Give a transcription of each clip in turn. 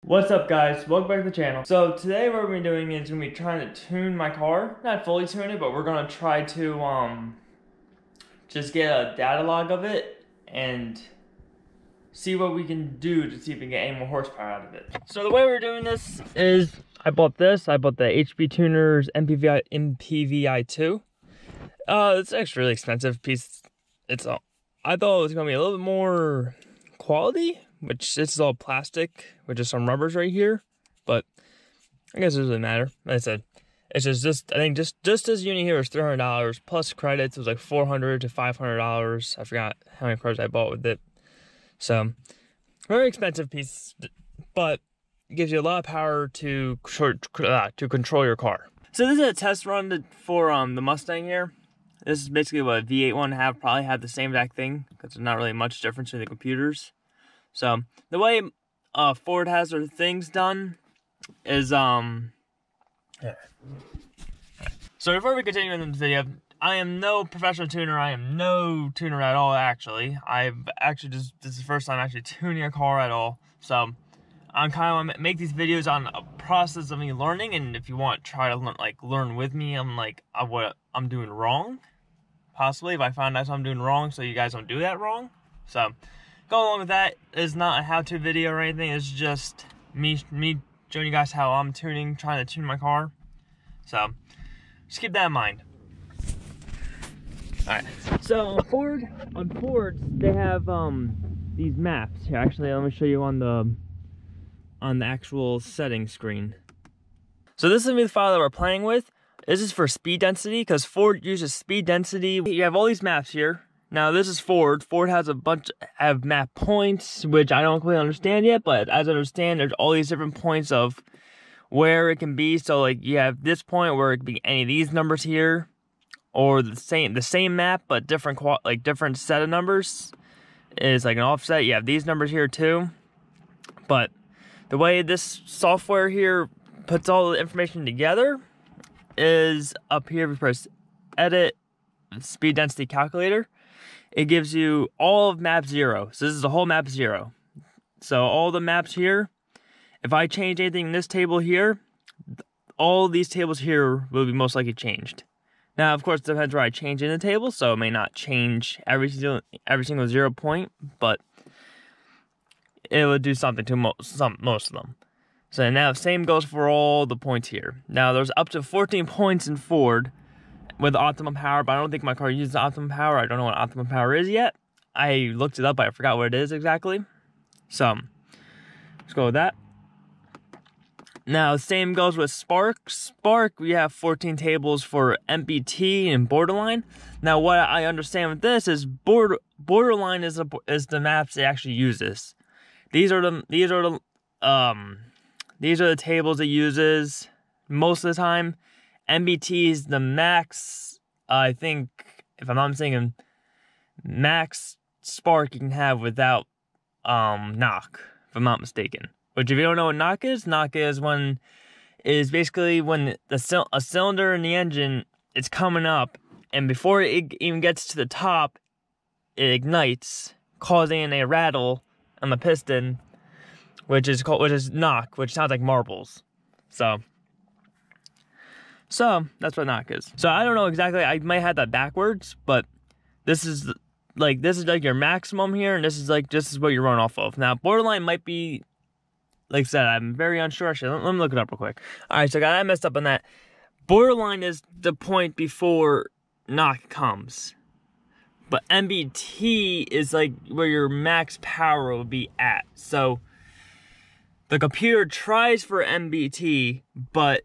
What's up guys, welcome back to the channel. So today what we're doing is going to be trying to tune my car. Not fully tune it, but we're going to try to just get a data log of it and see what we can do to see if we can get any more horsepower out of it. So the way we're doing this is I bought the HB Tuners MPVI2. It's actually really expensive piece. I thought it was going to be a little bit more quality, which this is all plastic with just some rubbers right here, but I guess it doesn't matter. Like I said, it's just I think just this unit here was $300 plus credits. It was like $400 to $500. I forgot how many cars I bought with it. So very expensive piece, but it gives you a lot of power to control your car. So this is a test run for the Mustang here. This is basically what a V8 one probably have the same exact thing, because there's not really much difference in the computers. So the way Ford has their things done is So before we continue in this video, I am no professional tuner. I am no tuner at all. Actually, this is the first time actually tuning a car at all. So I'm kind of want to make these videos on a process of me learning, and if you want, try to learn with me. I'm what I'm doing wrong. Possibly if I find out something I'm doing wrong, so you guys don't do that wrong. So go along with that. It's not a how-to video or anything. It's just me showing you guys how I'm trying to tune my car. So just keep that in mind. All right. So on Ford, they have these maps here. Actually, let me show you on the actual settings screen. So this is gonna be the file that we're playing with. This is for speed density, because Ford uses speed density. You have all these maps here. Now this is Ford. Ford has a bunch of map points, which I don't completely understand yet, but as I understand, there's all these different points of where it can be. So like you have this point where it could be any of these numbers here, or the same map but different set of numbers is like an offset. You have these numbers here too. But the way this software here puts all the information together is up here. We press edit speed density calculator. It gives you all of map 0. So this is the whole map 0. So all the maps here, if I change anything in this table here, all these tables here will be most likely changed. Now, of course, it depends where I change in the table, so it may not change every single 0 point, but it would do something to most of them. So now same goes for all the points here. Now there's up to 14 points in Ford with optimum power, but I don't think my car uses optimum power. I don't know what optimum power is yet. I looked it up, but I forgot what it is exactly. So let's go with that. Now same goes with Spark. Spark, we have 14 tables for MBT and Borderline. Now what I understand with this is Borderline is the maps they actually use this. These are the tables it uses most of the time. MBT is the max, I think, if I'm not mistaken, max spark you can have without knock, if I'm not mistaken. Which, if you don't know what knock is basically when a cylinder in the engine is coming up, and before it even gets to the top, it ignites, causing a rattle on the piston, which is knock, which sounds like marbles. So that's what knock is. So I don't know exactly. I might have that backwards, but this is like your maximum here, and this is what you run off of. Now Borderline might be, like I said, I'm very unsure. Actually, let me look it up real quick. All right, so I messed up on that. Borderline is the point before knock comes, but MBT is like where your max power will be at. So the computer tries for MBT, but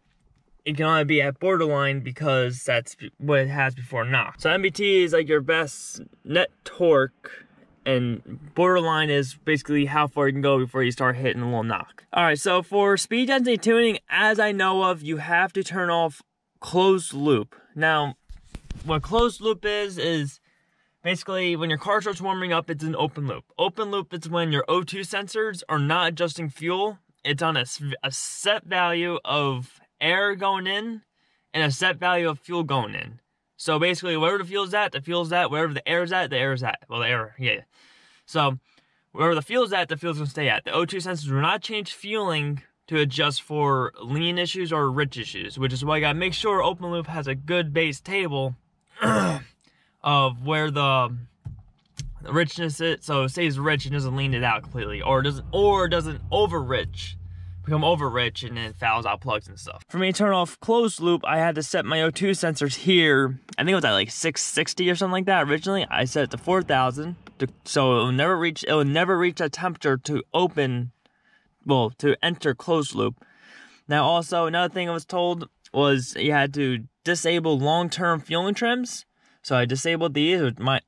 it can only be at Borderline because that's what it has before knock. So MBT is like your best net torque, and Borderline is basically how far you can go before you start hitting a little knock. All right, so for speed density tuning, as I know of, you have to turn off closed loop. Now, what closed loop is basically when your car starts warming up, it's an open loop. Open loop is when your O2 sensors are not adjusting fuel. It's on a set value of air going in and a set value of fuel going in. So basically, wherever the fuel's at, the fuel's at. Wherever the air's at, the air's at. Well, the air, yeah. So wherever the fuel's at, the fuel's gonna stay at. The O2 sensors will not change fueling to adjust for lean issues or rich issues, which is why you gotta make sure open loop has a good base table of where the richness is, so it stays rich and doesn't lean it out completely, or doesn't become over rich and then fouls out plugs and stuff. For me to turn off closed loop, I had to set my O2 sensors here. I think it was at like 660 or something like that. Originally, I set it to 4,000, so it will never reach that temperature to enter closed loop. Now, also another thing I was told was you had to disable long-term fueling trims. So I disabled these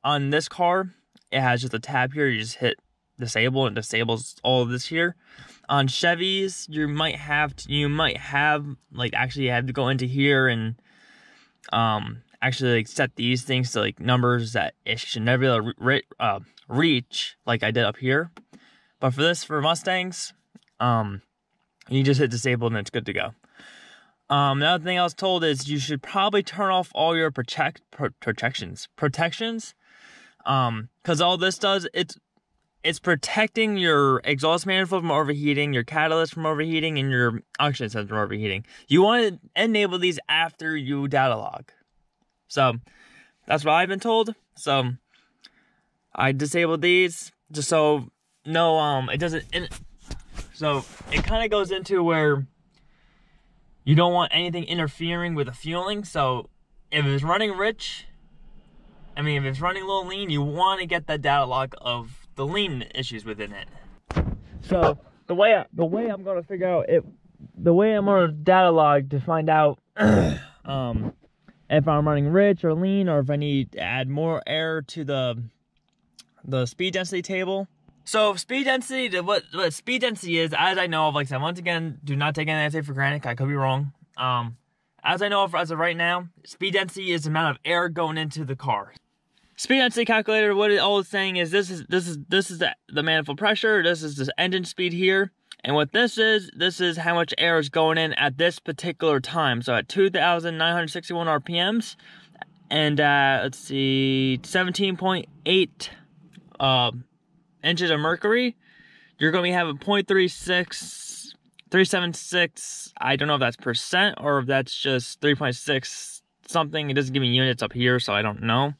on this car. It has just a tab here. You just hit disable and it disables all of this here. On Chevys, you might have like actually you have to go into here and actually like set these things to like numbers that it should never be able to reach like I did up here. But for Mustangs, you just hit disable and it's good to go. Another thing I was told is you should probably turn off all your protections. Because all this does, it's protecting your exhaust manifold from overheating, your catalyst from overheating, and your oxygen sensor from overheating. You want to enable these after you data log. So that's what I've been told. So I disabled these just so it doesn't. So it kind of goes into where you don't want anything interfering with the fueling. So if it's running rich, if it's running low lean, you want to get that data log of the lean issues within it. So the way I'm gonna figure out the way I'm gonna data log to find out if I'm running rich or lean, or if I need to add more air to the speed density table. So speed density, what speed density is, as I know of, like I said, once again, do not take anything I say for granted. I could be wrong. As I know of, as of right now, speed density is the amount of air going into the car. Speed density calculator, what all it's saying is this is the manifold pressure, this is the engine speed here, and what this is how much air is going in at this particular time. So at 2,961 RPMs, and let's see, 17.8 inches of mercury, you're going to be having 0.376. I don't know if that's percent or if that's just 3.6 something. It doesn't give me units up here, so I don't know.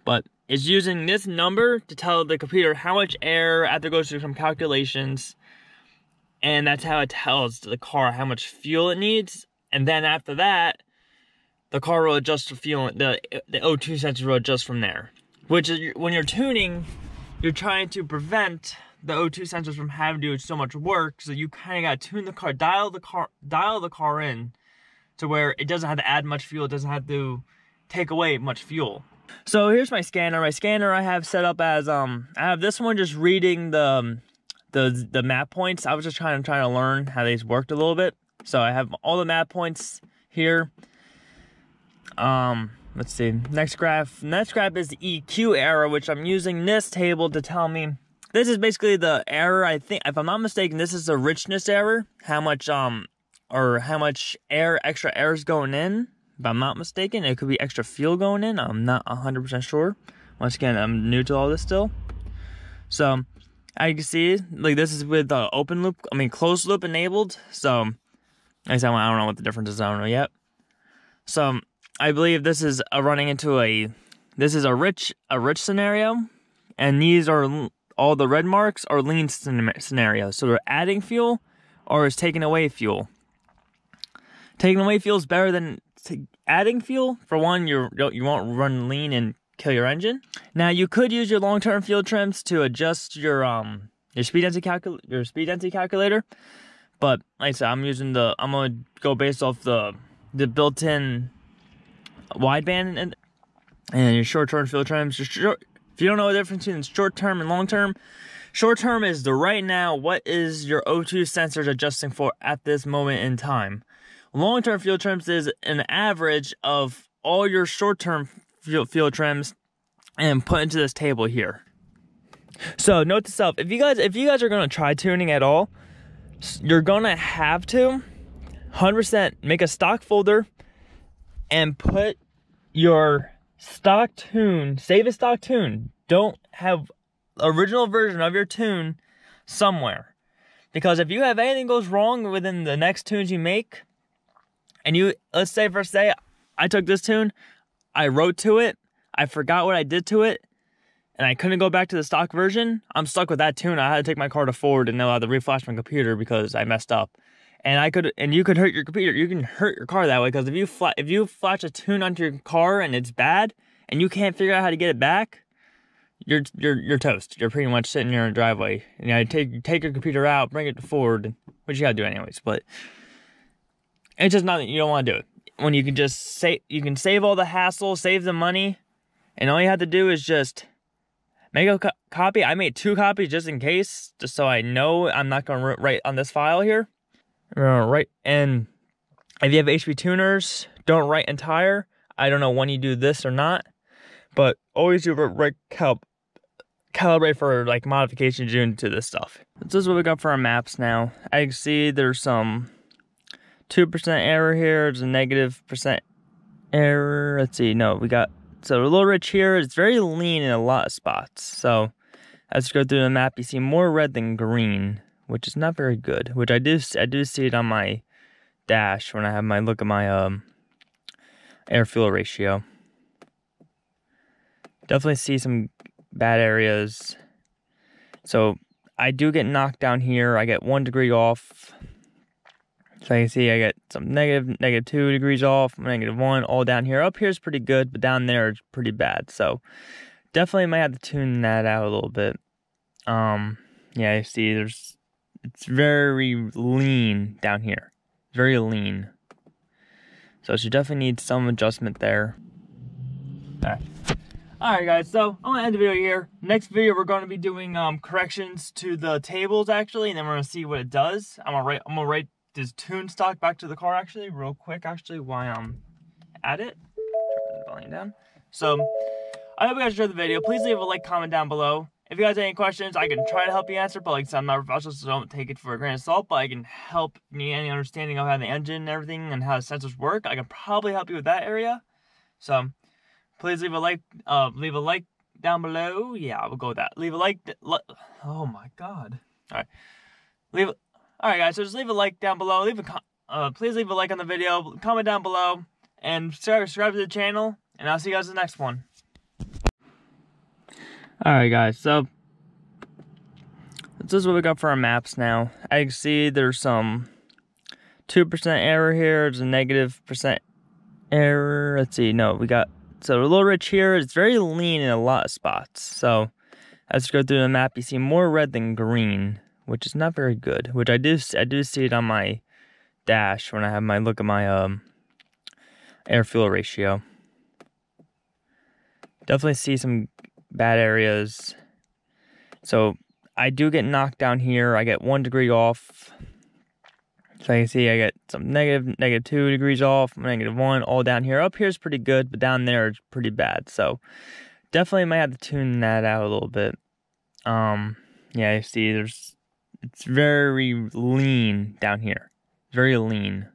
But it's using this number to tell the computer how much air after it goes through some calculations, and that's how it tells the car how much fuel it needs. And then after that, the car will adjust to fuel. The O2 sensor will adjust from there. Which is, when you're tuning, you're trying to prevent the O2 sensors from having to do so much work. So you kind of got to tune the car, dial the car in to where it doesn't have to add much fuel. It doesn't have to take away much fuel. So here's my scanner. My scanner I have set up as I have this one just reading the map points. I was just trying to learn how these worked a little bit. So I have all the map points here. Let's see. Next graph is the EQ error, which I'm using this table to tell me. This is basically the error. I think, if I'm not mistaken, this is the richness error. How much extra air is going in. If I'm not mistaken, it could be extra fuel going in. I'm not 100% sure. Once again, I'm new to all this still. So, as you can see, like this is with closed loop enabled. So, like I said, I don't know what the difference is. I don't know yet. So, I believe this is running into a rich scenario, and these are all the red marks are lean scenarios. So, they're adding fuel, or it's taking away fuel. Taking away fuel is better than adding fuel. For one, you won't run lean and kill your engine. Now you could use your long-term fuel trims to adjust your speed density calculator, but like I said, I'm gonna go based off the built-in wideband and your short-term fuel trims. If you don't know the difference between short-term and long-term, short-term is the right now. What is your O2 sensors adjusting for at this moment in time? Long-term fuel trims is an average of all your short-term fuel trims and put into this table here. So note to self: if you guys are gonna try tuning at all, you're gonna have to 100% make a stock folder and put your stock tune, save a stock tune. Don't have original version of your tune somewhere. Because if you have anything goes wrong within the next tunes you make, and you, let's say for say, I took this tune, I wrote to it, I forgot what I did to it, and I couldn't go back to the stock version, I'm stuck with that tune. I had to take my car to Ford and now I had to reflash my computer because I messed up. And you could hurt your computer. You can hurt your car that way, because if you flash a tune onto your car and it's bad and you can't figure out how to get it back, you're toast. You're pretty much sitting in your driveway. And you take your computer out, bring it to Ford, which you gotta do anyways. But it's just not, you don't want to do it when you can just save all the hassle, save the money, and all you have to do is just make a copy. I made 2 copies just in case, just so I know I'm not gonna write on this file here. Right, and if you have HP tuners, don't write entire. I don't know when you do this or not, but always do right calibrate for like modifications doing to this stuff. This is what we got for our maps now. I can see there's some 2% error here. There's a -% error. Let's see. No, we got so a little rich here. It's very lean in a lot of spots. So as you go through the map, you see more red than green, which is not very good. Which I do see it on my dash when I have my look at my air fuel ratio. Definitely see some bad areas. So I do get knocked down here. I get 1 degree off. So you can see I get some -2 degrees off, -1, all down here. Up here is pretty good, but down there it's pretty bad. So definitely might have to tune that out a little bit. Yeah, you see it's very lean down here. Very lean. So she definitely needs some adjustment there. Alright guys, so I'm gonna end the video here. Next video we're gonna be doing corrections to the tables actually, and then we're gonna see what it does. I'm gonna write this tune stock back to the car actually, real quick actually, while I'm at it. Turn the volume down. So I hope you guys enjoyed the video. Please leave a like, comment down below. If you guys have any questions, I can try to help you answer, but like I said, I'm not a professional, so don't take it for a grain of salt, but I can help you any understanding of how the engine and everything and how the sensors work. I can probably help you with that area. So please leave a like down below. Yeah, we'll go with that. Leave a like. Oh my god. All right. All right, guys. So just leave a like down below. Please leave a like on the video. Comment down below and subscribe to the channel. And I'll see you guys in the next one. All right, guys. So this is what we got for our maps now. I can see there's some 2% error here. There's a -% error. Let's see. No, we got so a little rich here. It's very lean in a lot of spots. So as you go through the map, you see more red than green, which is not very good. Which I do see it on my dash when I have my look at my air fuel ratio. Definitely see some bad areas. So I do get knocked down here. I get 1 degree off. So you can see I get some -2 degrees off, -1, all down here. Up here is pretty good, but down there it's pretty bad. So definitely might have to tune that out a little bit. Yeah, you see it's very lean down here. Very lean.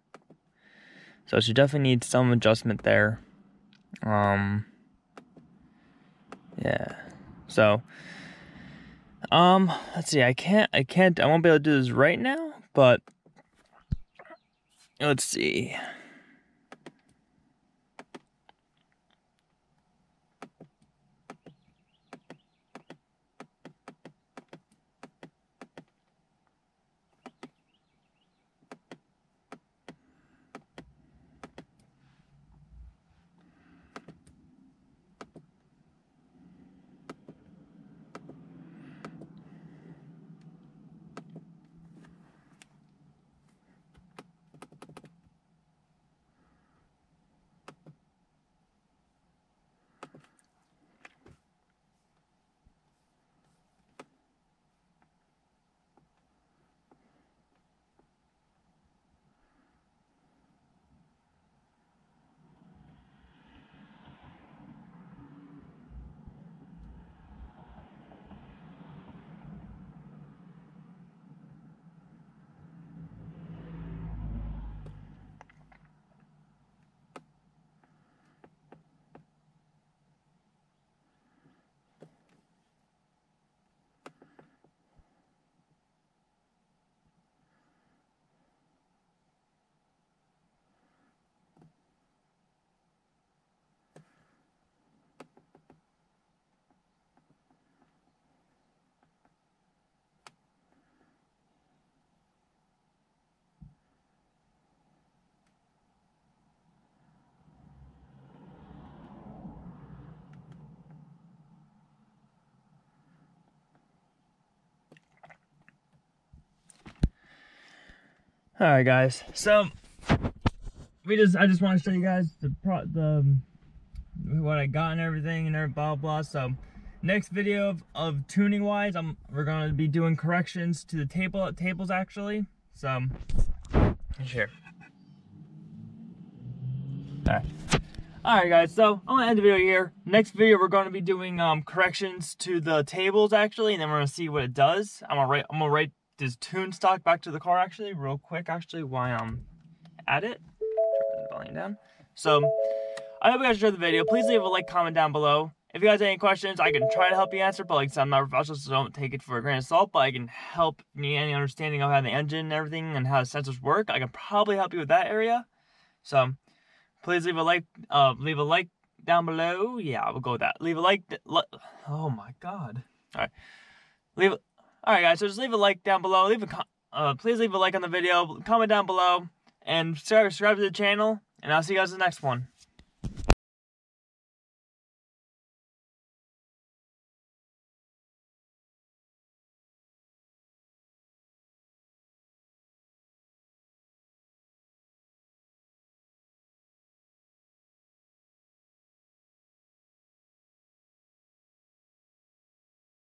So she definitely needs some adjustment there. Yeah. So let's see, I won't be able to do this right now, but let's see. All right, guys. So I just want to show you guys what I got and everything and blah blah. So next video of tuning wise, we're gonna be doing corrections to the tables actually. So here. Alright guys, so I'm gonna end the video here. Next video we're gonna be doing corrections to the tables actually, and then we're gonna see what it does. I'm gonna write this tune stock back to the car actually, real quick actually, while I'm at it. Turn the volume down. So I hope you guys enjoyed the video. Please leave a like, comment down below. If you guys have any questions, I can try to help you answer, but like I said, I'm not a professional, so don't take it for a grain of salt, but I can help you any understanding of how the engine and everything and how the sensors work. I can probably help you with that area. So please leave a like down below. Yeah, I will go with that. Leave a like. Oh my God. All right. All right, guys. So just leave a like down below. Please leave a like on the video. Comment down below and subscribe to the channel. And I'll see you guys in the next one.